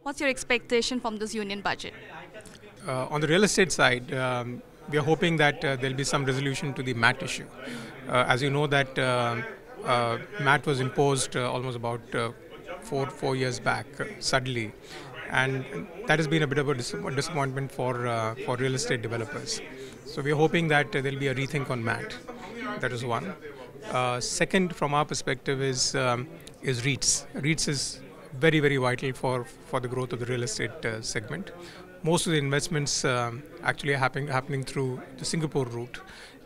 What's your expectation from this union budget? On the real estate side, we are hoping that there'll be some resolution to the MAT issue. As you know that MAT was imposed almost about four years back suddenly, and that has been a bit of a disappointment for real estate developers. So we are hoping that there'll be a rethink on MAT. That is one. Second, from our perspective, is REITs. REITs is very vital for the growth of the real estate segment. Most of the investments actually are happening through the Singapore route,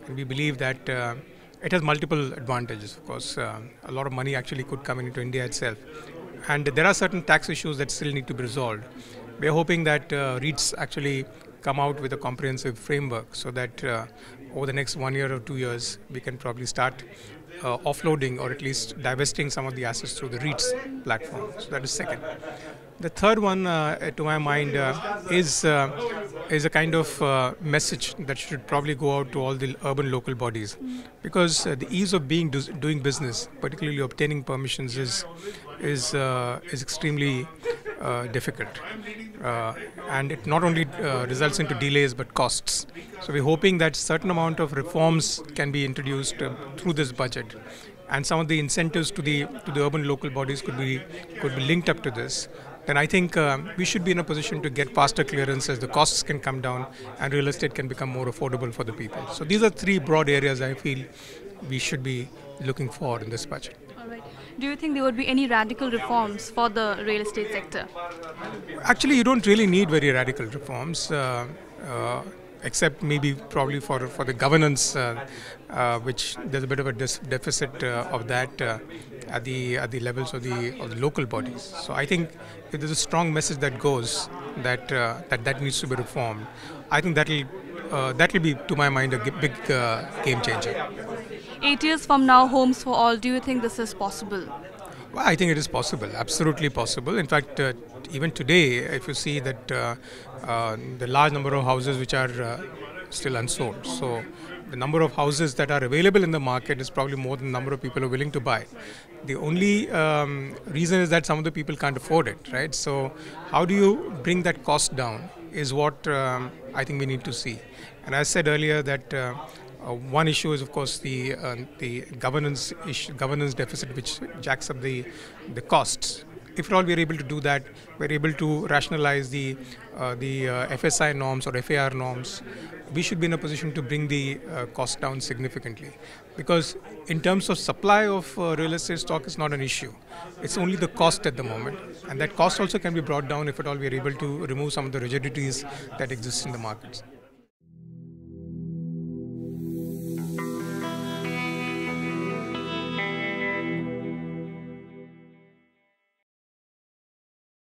and we believe that it has multiple advantages. Of course, a lot of money actually could come into India itself, and there are certain tax issues that still need to be resolved. We are hoping that REITs actually come out with a comprehensive framework so that over the next 1 year or 2 years we can probably start offloading or at least divesting some of the assets through the REITs platform. So that is second. The third one, to my mind, is a kind of message that should probably go out to all the urban local bodies, because the ease of doing business, particularly obtaining permissions, is extremely difficult, and it not only results into delays but costs. So we're hoping that certain amount of reforms can be introduced through this budget, and some of the incentives to the urban local bodies could be linked up to this. Then I think we should be in a position to get faster clearances, the costs can come down, and real estate can become more affordable for the people. So these are three broad areas I feel we should be looking for in this budget. All right. Do you think there would be any radical reforms for the real estate sector? Actually, you don't really need very radical reforms, except maybe probably for the governance, which there's a bit of a deficit of that at the levels of the local bodies. So I think if there's a strong message that goes that needs to be reformed, I think that'll be, to my mind, a big game changer. 8 years from now, homes for all. Do you think this is possible? Well, I think it is possible, absolutely possible. In fact, even today, if you see that the large number of houses which are still unsold, so the number of houses that are available in the market is probably more than the number of people who are willing to buy. The only reason is that some of the people can't afford it, right? So how do you bring that cost down is what I think we need to see. And as I said earlier that one issue is, of course, the governance deficit, which jacks up the costs. If at all we are able to do that, we're able to rationalize the FSI norms or FAR norms, we should be in a position to bring the cost down significantly. Because in terms of supply of real estate stock, is not an issue. It's only the cost at the moment. And that cost also can be brought down if at all we are able to remove some of the rigidities that exist in the markets.